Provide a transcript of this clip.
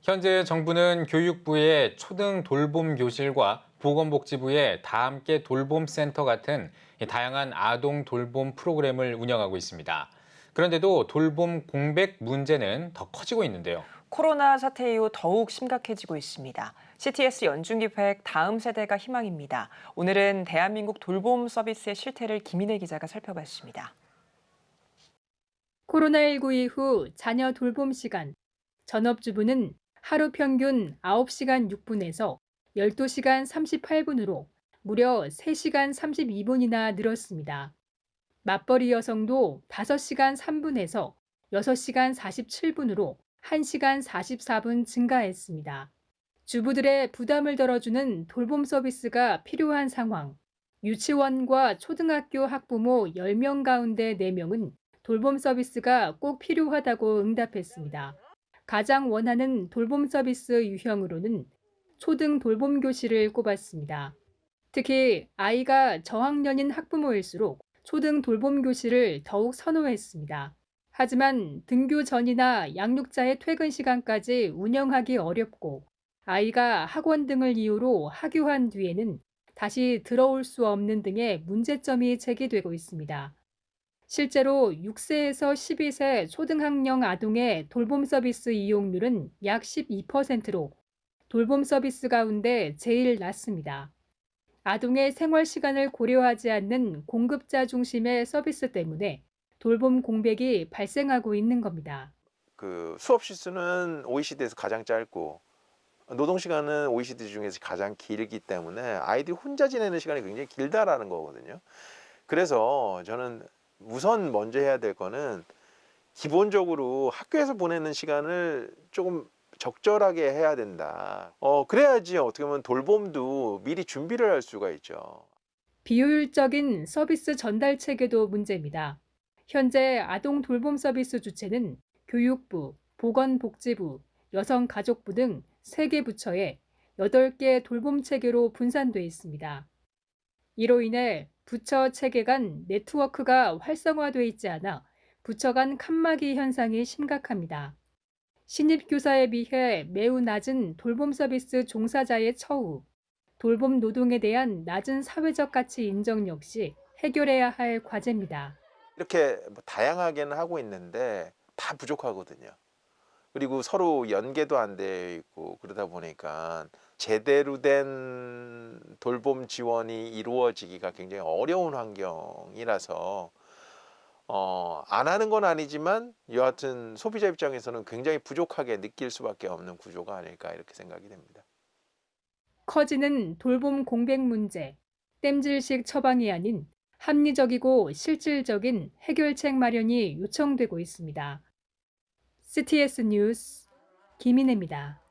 현재 정부는 교육부의 초등 돌봄 교실과 보건복지부의 다함께 돌봄센터 같은 다양한 아동 돌봄 프로그램을 운영하고 있습니다. 그런데도 돌봄 공백 문제는 더 커지고 있는데요. 코로나 사태 이후 더욱 심각해지고 있습니다. CTS 연중기획 다음 세대가 희망입니다. 오늘은 대한민국 돌봄 서비스의 실태를 김인혜 기자가 살펴봤습니다. 코로나19 이후 자녀 돌봄 시간, 전업주부는 하루 평균 9시간 6분에서 12시간 38분으로 무려 3시간 32분이나 늘었습니다. 맞벌이 여성도 5시간 3분에서 6시간 47분으로 1시간 44분 증가했습니다. 주부들의 부담을 덜어주는 돌봄 서비스가 필요한 상황. 유치원과 초등학교 학부모 10명 가운데 4명은 돌봄 서비스가 꼭 필요하다고 응답했습니다. 가장 원하는 돌봄 서비스 유형으로는 초등 돌봄 교실을 꼽았습니다. 특히 아이가 저학년인 학부모일수록 초등 돌봄 교실을 더욱 선호했습니다. 하지만 등교 전이나 양육자의 퇴근 시간까지 운영하기 어렵고 아이가 학원 등을 이유로 하교한 뒤에는 다시 들어올 수 없는 등의 문제점이 제기되고 있습니다. 실제로 6세에서 12세 초등학령 아동의 돌봄 서비스 이용률은 약 12%로 돌봄 서비스 가운데 제일 낮습니다. 아동의 생활 시간을 고려하지 않는 공급자 중심의 서비스 때문에 돌봄 공백이 발생하고 있는 겁니다. 수업 시수는 OECD에서 가장 짧고 노동 시간은 OECD 중에서 가장 길기 때문에 아이들이 혼자 지내는 시간이 굉장히 길다라는 거거든요. 그래서 저는 우선 먼저 해야 될 거는 기본적으로 학교에서 보내는 시간을 조금 적절하게 해야 된다. 그래야지 어떻게 보면 돌봄도 미리 준비를 할 수가 있죠. 비효율적인 서비스 전달 체계도 문제입니다. 현재 아동 돌봄 서비스 주체는 교육부, 보건복지부, 여성가족부 등 3개 부처에 8개 돌봄 체계로 분산돼 있습니다. 이로 인해 부처 체계 간 네트워크가 활성화돼 있지 않아 부처 간 칸막이 현상이 심각합니다. 신입 교사에 비해 매우 낮은 돌봄 서비스 종사자의 처우, 돌봄 노동에 대한 낮은 사회적 가치 인정 역시 해결해야 할 과제입니다. 이렇게 다양하게는 하고 있는데 다 부족하거든요. 그리고 서로 연계도 안 돼 있고 그러다 보니까 제대로 된 돌봄 지원이 이루어지기가 굉장히 어려운 환경이라서 안 하는 건 아니지만 여하튼 소비자 입장에서는 굉장히 부족하게 느낄 수밖에 없는 구조가 아닐까 이렇게 생각이 됩니다. 커지는 돌봄 공백 문제, 땜질식 처방이 아닌 합리적이고 실질적인 해결책 마련이 요청되고 있습니다. CTS 뉴스 김인혜입니다.